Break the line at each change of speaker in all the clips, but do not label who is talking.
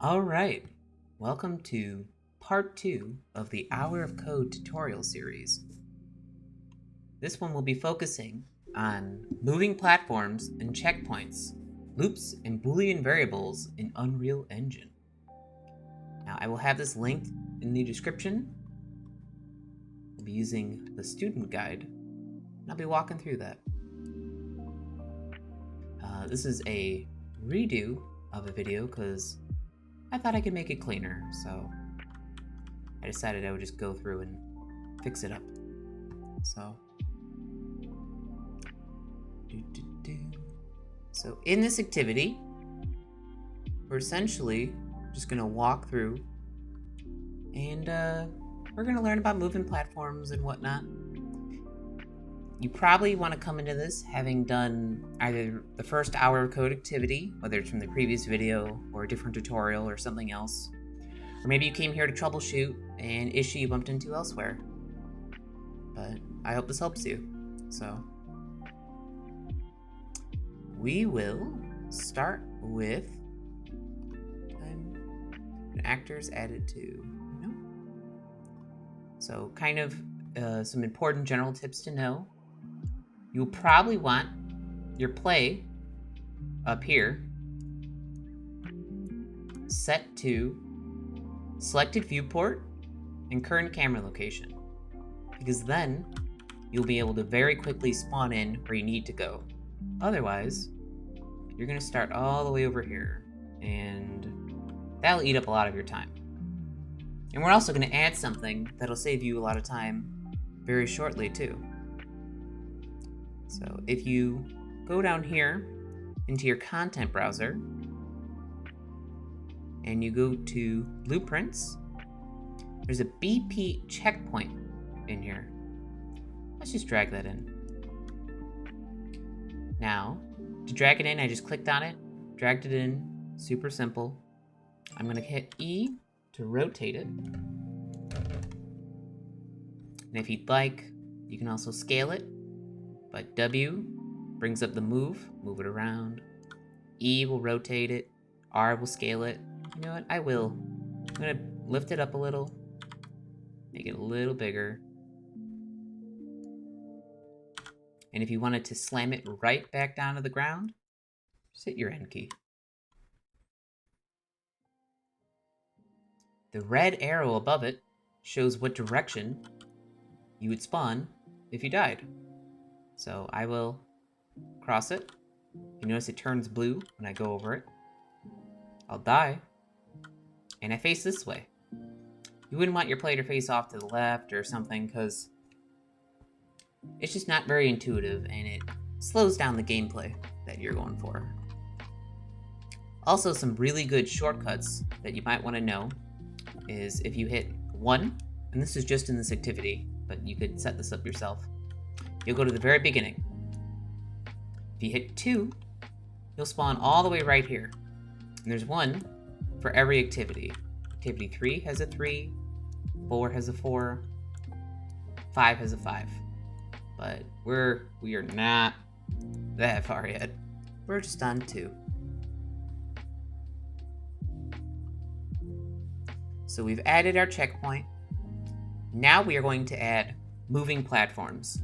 Alright, welcome to part 2 of the Hour of Code tutorial series. This one will be focusing on moving platforms and checkpoints, loops and Boolean variables in Unreal Engine. Now I will have this linked in the description. I'll be using the student guide, and I'll be walking through that. This is a redo of a video because I thought I could make it cleaner, so I decided I would just go through and fix it up. So in this activity, we're essentially just gonna walk through and we're gonna learn about moving platforms and whatnot. You probably want to come into this having done either the first hour of code activity, whether it's from the previous video or a different tutorial or something else. Or maybe you came here to troubleshoot an issue you bumped into elsewhere. But I hope this helps you. So we will start with actors added to. So kind of some important general tips to know. You'll probably want your play up here set to selected viewport and current camera location, because then you'll be able to very quickly spawn in where you need to go. Otherwise, you're going to start all the way over here, and that'll eat up a lot of your time. And we're also going to add something that'll save you a lot of time very shortly too. So if you go down here into your content browser and you go to blueprints, there's a BP checkpoint in here. Let's just drag that in. Now, to drag it in, I just clicked on it, dragged it in, super simple. I'm gonna hit E to rotate it. And if you'd like, you can also scale it. But W brings up the move it around. E will rotate it. R will scale it. You know what? I'm gonna lift it up a little. Make it a little bigger. And if you wanted to slam it right back down to the ground, just hit your N key. The red arrow above it shows what direction you would spawn if you died. So I will cross it. You notice it turns blue when I go over it. I'll die. And I face this way. You wouldn't want your player to face off to the left or something, because it's just not very intuitive and it slows down the gameplay that you're going for. Also, some really good shortcuts that you might want to know is if you hit 1, and this is just in this activity, but you could set this up yourself. You'll go to the very beginning. If you hit 2, you'll spawn all the way right here. And there's 1 for every activity. Activity 3 has a 3, 4 has a 4, 5 has a 5. But we are not that far yet. We're just on 2. So we've added our checkpoint. Now we are going to add moving platforms.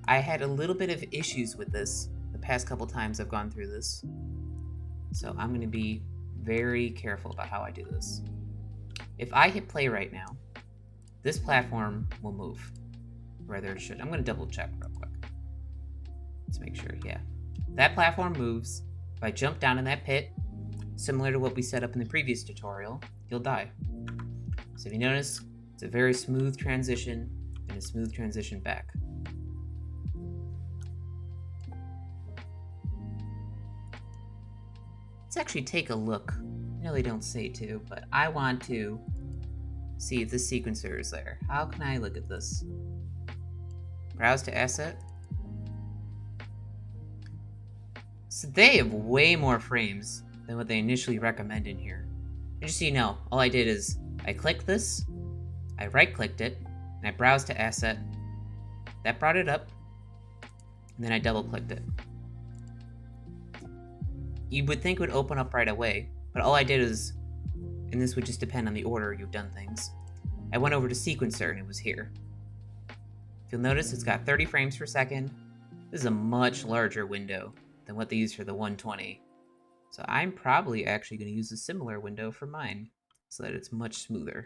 I had a little bit of issues with this the past couple times I've gone through this. So I'm going to be very careful about how I do this. If I hit play right now, this platform will move. Rather it should. I'm going to double check real quick. Let's make sure, yeah. That platform moves. If I jump down in that pit, similar to what we set up in the previous tutorial, you'll die. So if you notice, it's a very smooth transition and a smooth transition back. Let's actually take a look. I know they don't say to, but I want to see if this sequencer is there. How can I look at this? Browse to asset. So they have way more frames than what they initially recommend in here. And just so you know, all I did is I clicked this, I right-clicked it, and I browsed to asset. That brought it up, and then I double-clicked it. You would think it would open up right away, but all I did is and this would just depend on the order you've done things. I went over to sequencer and it was here. If you'll notice, it's got 30 frames per second. This is a much larger window than what they use for the 120. So I'm probably actually going to use a similar window for mine so that it's much smoother.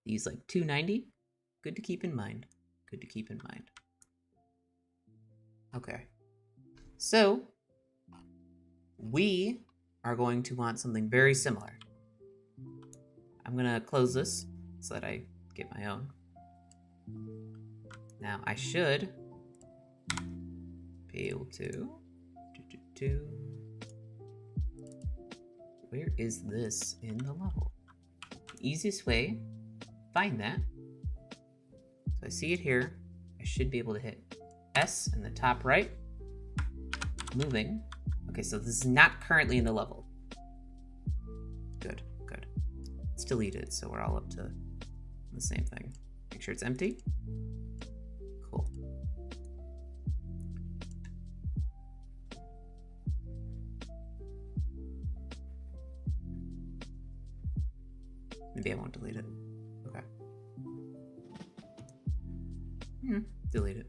These like 290. Good to keep in mind. Good to keep in mind. Okay. So we are going to want something very similar. I'm going to close this so that I get my own. Now I should be able to... Where is this in the level? The easiest way, find that. So I see it here. I should be able to hit S in the top right. Moving. Okay, so this is not currently in the level. Good, good. Let's delete it so we're all up to the same thing. Make sure it's empty. Cool. Maybe I won't delete it. Okay. Delete it.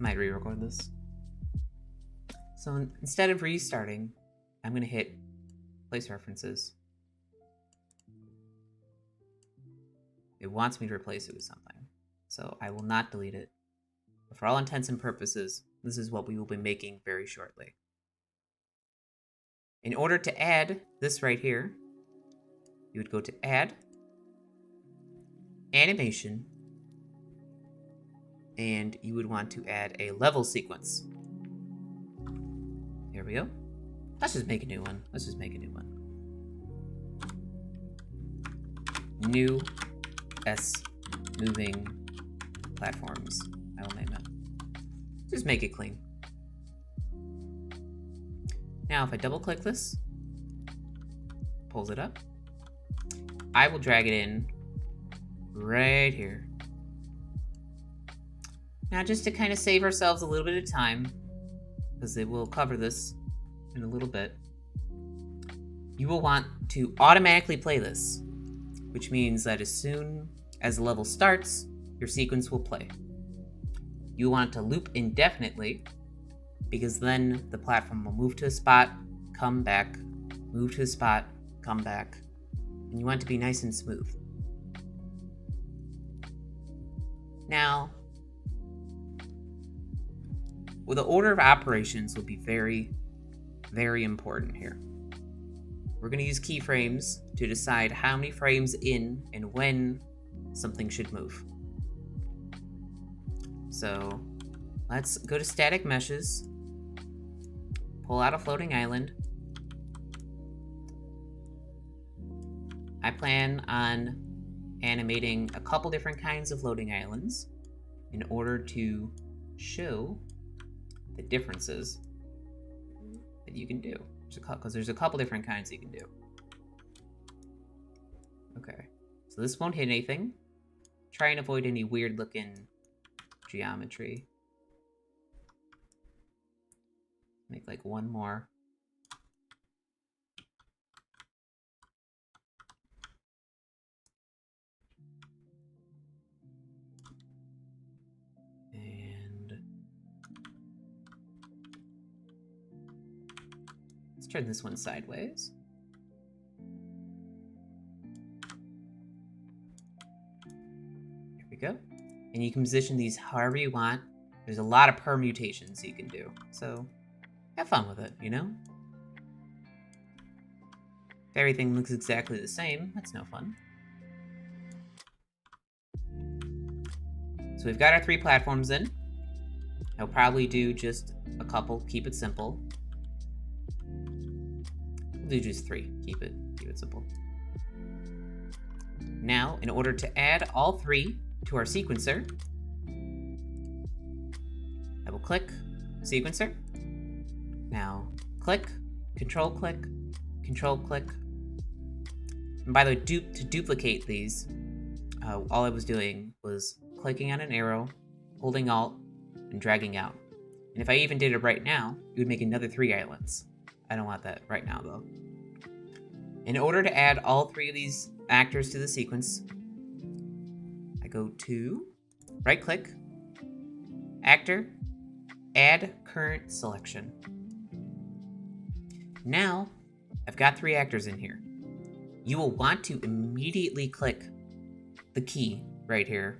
Might re-record this. So instead of restarting, I'm going to hit place references. It wants me to replace it with something. So I will not delete it. But for all intents and purposes, this is what we will be making very shortly. In order to add this right here, you would go to Add, Animation, and you would want to add a level sequence. Here we go. Let's just make a new one. Let's just make a new one. New S moving platforms. I will name it. Just make it clean. Now, if I double click this, pulls it up, I will drag it in right here. Now, just to kind of save ourselves a little bit of time, because it will cover this in a little bit, you will want to automatically play this, which means that as soon as the level starts, your sequence will play. You want it to loop indefinitely, because then the platform will move to a spot, come back, move to a spot, come back, and you want it to be nice and smooth. Now, well, the order of operations will be very, very important here. We're going to use keyframes to decide how many frames in and when something should move. So let's go to static meshes, pull out a floating island. I plan on animating a couple different kinds of floating islands in order to show the differences that you can do. Because there's a couple different kinds you can do. Okay, so this won't hit anything. Try and avoid any weird looking geometry. Make like one more. And let's turn this one sideways. Here we go. And you can position these however you want. There's a lot of permutations you can do. So have fun with it, you know? If everything looks exactly the same, that's no fun. So we've got our 3 platforms in. I'll probably do just a couple, keep it simple. We'll do just 3, keep it simple. Now, in order to add all 3 to our sequencer, I will click sequencer. Now, click, control click, control click. And by the way, to duplicate these, all I was doing was clicking on an arrow, holding Alt, and dragging out. And if I even did it right now, it would make another 3 islands. I don't want that right now, though. In order to add all 3 of these actors to the sequence, I go to right-click, Actor, Add Current Selection. Now, I've got 3 actors in here. You will want to immediately click the key right here.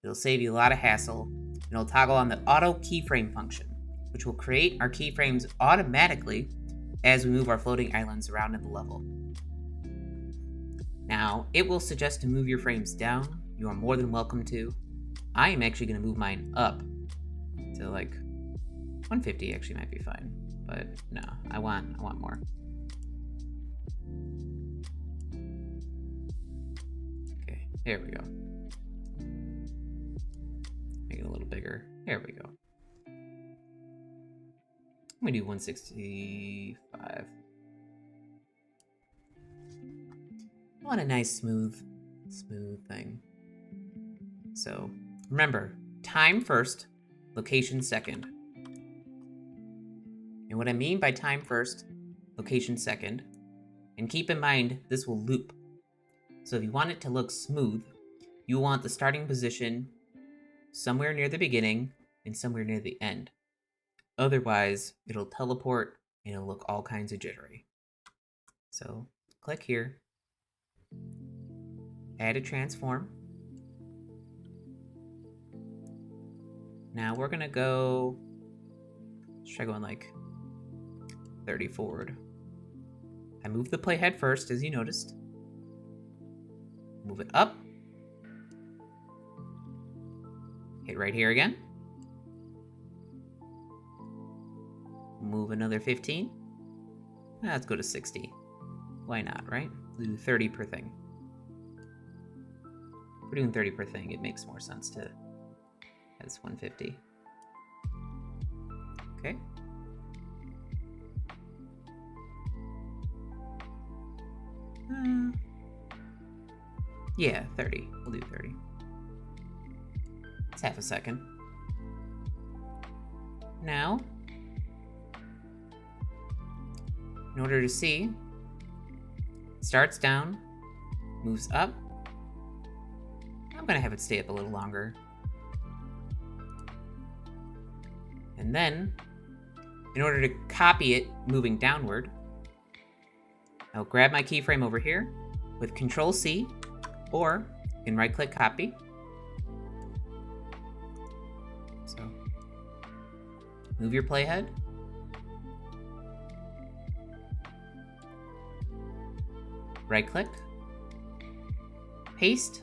It'll save you a lot of hassle, and it'll toggle on the auto keyframe function, which will create our keyframes automatically as we move our floating islands around in the level. Now, it will suggest to move your frames down. You are more than welcome to. I am actually going to move mine up to like 150 actually might be fine, but no, I want more. Okay, there we go. Make it a little bigger. There we go. I'm gonna do 165. I want a nice smooth thing. So remember, time first, location second. And what I mean by time first, location second, and keep in mind this will loop. So if you want it to look smooth, you want the starting position somewhere near the beginning and somewhere near the end. Otherwise, it'll teleport and it'll look all kinds of jittery. So click here, add a transform. Now we're gonna go, let's try going like 30 forward. I move the playhead first, as you noticed. Move it up. Hit right here again. Move another 15. Let's go to 60. Why not, right? We'll do 30 per thing. If we're doing 30 per thing, it makes more sense to have this 150. Okay. Yeah, 30. We'll do 30. It's half a second. Now, in order to see, starts down, moves up. I'm gonna have it stay up a little longer. And then, in order to copy it moving downward, I'll grab my keyframe over here with Control C, or you can right click copy. So, move your playhead. Right click, paste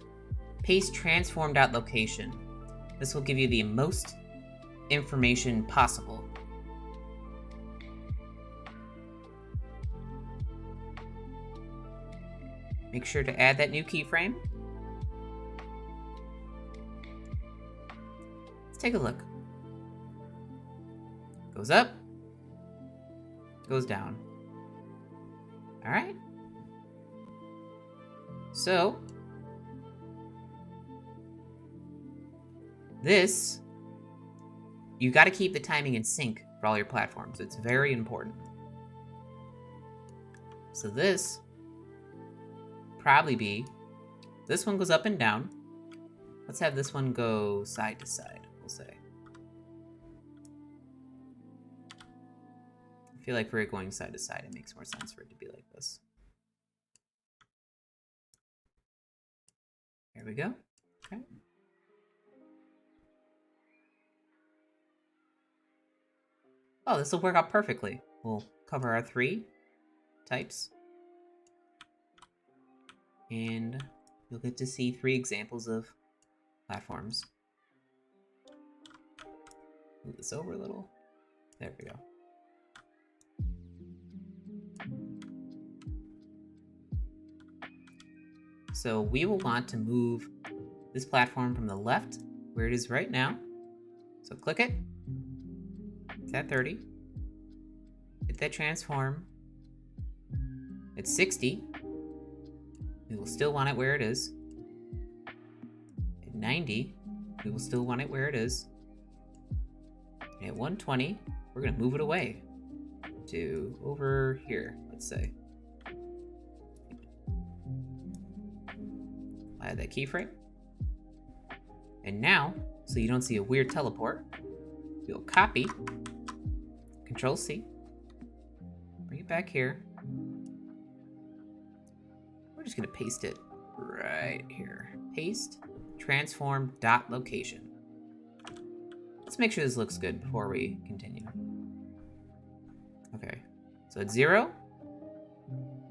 transformed out location. This will give you the most information possible. Make sure to add that new keyframe. Let's take a look. Goes up, goes down. All right. So, this, you got to keep the timing in sync for all your platforms. It's very important. So this probably be, this one goes up and down. Let's have this one go side to side, we'll say. I feel like for it going side to side, it makes more sense for it to be like this. There we go. Okay. Oh, this will work out perfectly. We'll cover our 3 types. And you'll get to see 3 examples of platforms. Move this over a little. There we go. So we will want to move this platform from the left, where it is right now. So click it. It's at 30. Hit that transform. It's 60. We will still want it where it is. At 90. we will still want it where it is. And at 120, we're going to move it away to over here, let's say. Add that keyframe. And now, so you don't see a weird teleport, you'll copy, Control C, bring it back here. We're just gonna paste it right here. Paste, transform dot location. Let's make sure this looks good before we continue. Okay, so at 0,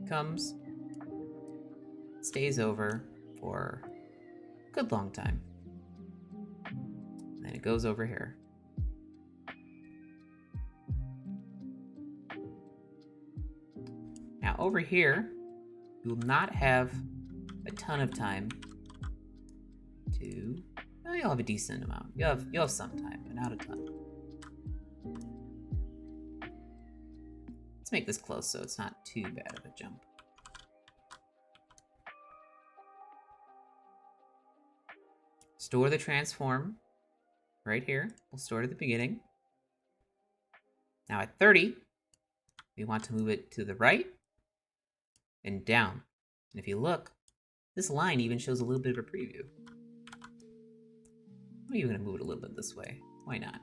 comes, stays over for a good long time. And then it goes over here. Now over here, you will not have a ton of time to, well, you'll have a decent amount. You'll have some time, but not a ton. Let's make this close so it's not too bad of a jump. Store the transform right here. We'll store it at the beginning. Now at 30, we want to move it to the right and down. And if you look, this line even shows a little bit of a preview. I'm even gonna move it a little bit this way. Why not?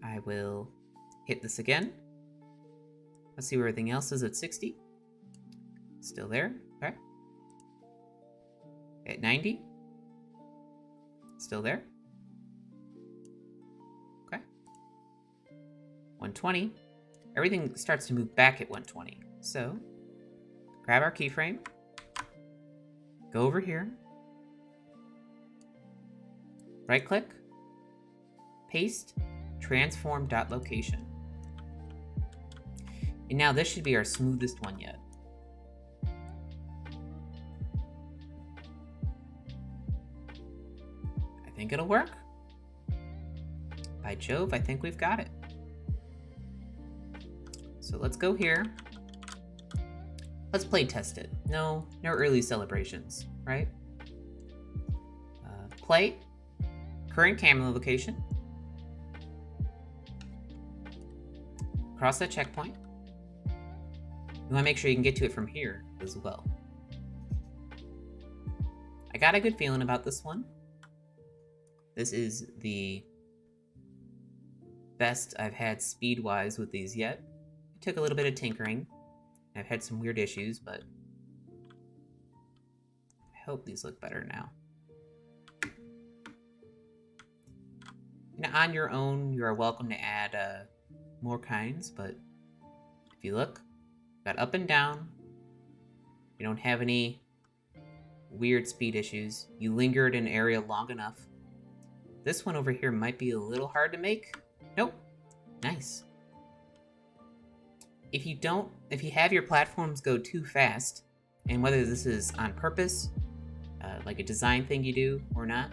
I will hit this again. Let's see where everything else is at 60. Still there, okay. At 90. Still there. Okay. 120. Everything starts to move back at 120. So, grab our keyframe. Go over here. Right click. Paste. Transform dot location. And now this should be our smoothest one yet. I think it'll work. By Jove, I think we've got it. So let's go here. Let's play test it. No early celebrations, right? Play. Current camera location. Cross that checkpoint. You want to make sure you can get to it from here as well. I got a good feeling about this one. This is the best I've had speed-wise with these yet. It took a little bit of tinkering. I've had some weird issues, but I hope these look better now. Now, on your own, you are welcome to add more kinds, but if you look, got up and down. You don't have any weird speed issues. You lingered in an area long enough. This one over here might be a little hard to make. Nope. Nice. If you have your platforms go too fast, and whether this is on purpose, like a design thing you do or not,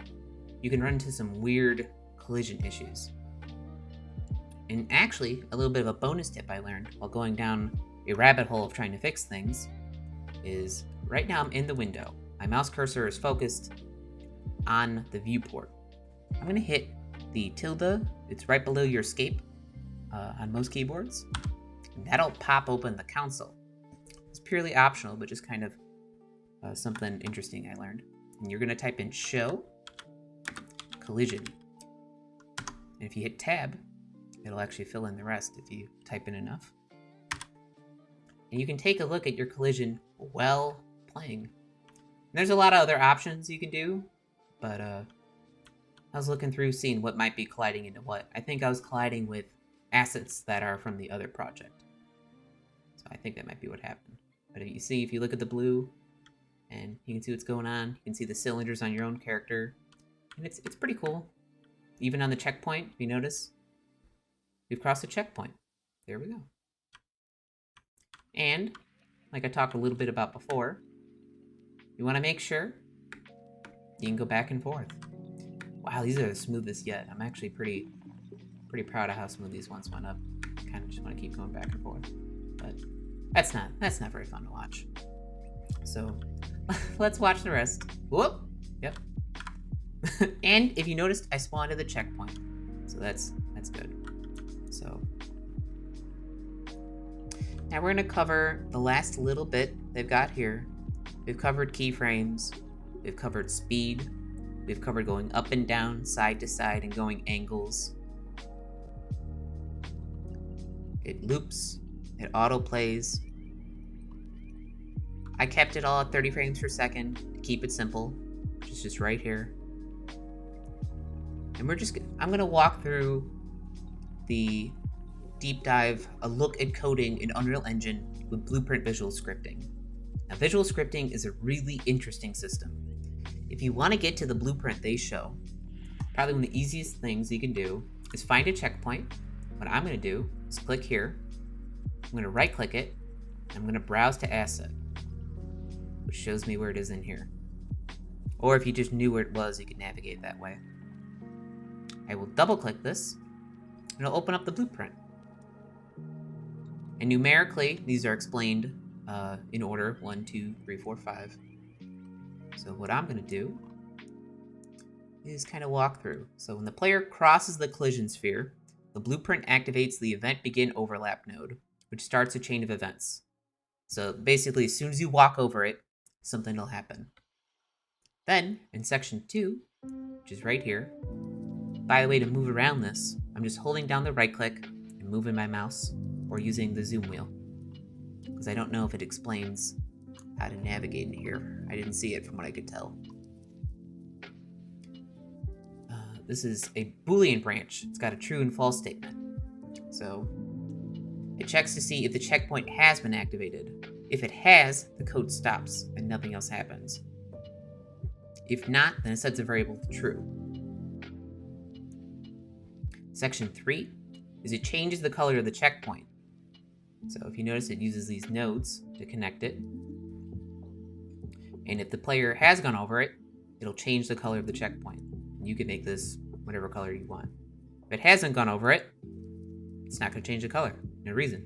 you can run into some weird collision issues. And actually, a little bit of a bonus tip I learned while going down a rabbit hole of trying to fix things is right now I'm in the window. My mouse cursor is focused on the viewport. I'm going to hit the tilde. It's right below your escape on most keyboards. And that'll pop open the console. It's purely optional, but just kind of something interesting I learned. And you're going to type in show collision. And if you hit tab, it'll actually fill in the rest if you type in enough. And you can take a look at your collision while playing. And there's a lot of other options you can do, but I was looking through seeing what might be colliding into what. I think I was colliding with assets that are from the other project. So I think that might be what happened. But if you look at the blue, and you can see what's going on. You can see the cylinders on your own character. And it's pretty cool. Even on the checkpoint, if you notice, we've crossed a checkpoint. There we go. And, like I talked a little bit about before, you want to make sure you can go back and forth. Wow, these are the smoothest yet. I'm actually pretty proud of how smooth these ones went up. Kind of just want to keep going back and forth. But that's not very fun to watch. So let's watch the rest. Whoop! Yep. And if you noticed, I spawned at the checkpoint. So that's good. So now we're gonna cover the last little bit they've got here. We've covered keyframes, we've covered speed, we've covered going up and down, side to side, and going angles. It loops, it auto plays. I kept it all at 30 frames per second to keep it simple, which is just right here. And I'm gonna walk through the deep dive, a look at coding in Unreal Engine with Blueprint visual scripting. Now, visual scripting is a really interesting system. If you want to get to the blueprint they show, probably one of the easiest things you can do is find a checkpoint. What I'm going to do is click here. I'm going to right click it. And I'm going to browse to asset, which shows me where it is in here. Or if you just knew where it was, you could navigate that way. I will double click this and it'll open up the blueprint. And numerically, these are explained in order 1, 2, 3, 4, 5. So what I'm going to do is kind of walk through. So when the player crosses the collision sphere, the blueprint activates the event begin overlap node, which starts a chain of events. So basically, as soon as you walk over it, something will happen. Then in section 2, which is right here, by the way, to move around this, I'm just holding down the right click and moving my mouse or using the zoom wheel. Because I don't know if it explains how to navigate in here. I didn't see it from what I could tell. This is a Boolean branch. It's got a true and false statement. So it checks to see if the checkpoint has been activated. If it has, the code stops and nothing else happens. If not, then it sets a variable to true. Section 3 is it changes the color of the checkpoint. So if you notice, it uses these nodes to connect it. And if the player has gone over it, it'll change the color of the checkpoint. And you can make this whatever color you want. If it hasn't gone over it, it's not going to change the color. No reason.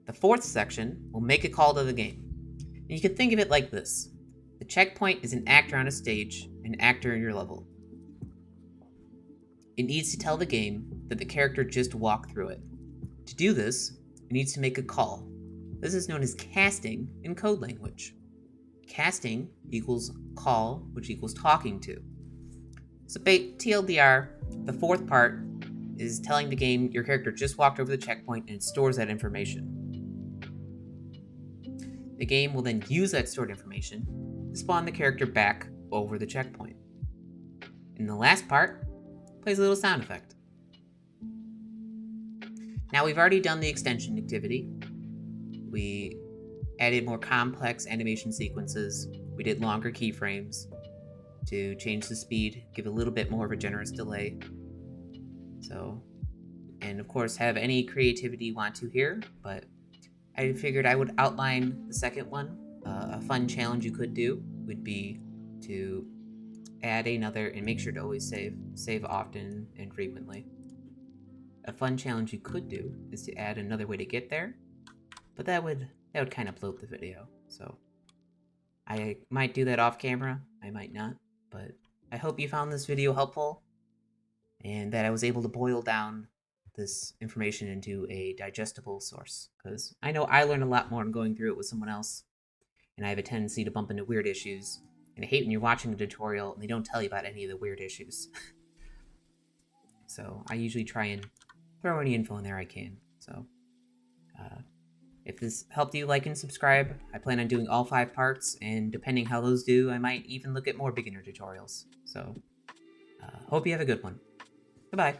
The fourth section will make a call to the game. And you can think of it like this. The checkpoint is an actor on a stage, an actor in your level. It needs to tell the game that the character just walked through it. To do this, it needs to make a call. This is known as casting in code language. Casting equals call, which equals talking to. So TLDR, the fourth part is telling the game your character just walked over the checkpoint and it stores that information. The game will then use that stored information to spawn the character back over the checkpoint. In the last part, plays a little sound effect. Now we've already done the extension activity. We added more complex animation sequences. We did longer keyframes to change the speed, give a little bit more of a generous delay. So, and of course have any creativity you want to here, but I figured I would outline the second one. A fun challenge you could do would be to add another, and make sure to always save often and frequently. A fun challenge you could do is to add another way to get there, but that would kind of bloat the video. So I might do that off camera, I might not, but I hope you found this video helpful and that I was able to boil down this information into a digestible source, because I know I learned a lot more in going through it with someone else, and I have a tendency to bump into weird issues. And I hate when you're watching a tutorial and they don't tell you about any of the weird issues. So I usually try and throw any info in there I can. So if this helped you, like and subscribe. I plan on doing all 5 parts, and depending how those do, I might even look at more beginner tutorials. So hope you have a good one. Goodbye.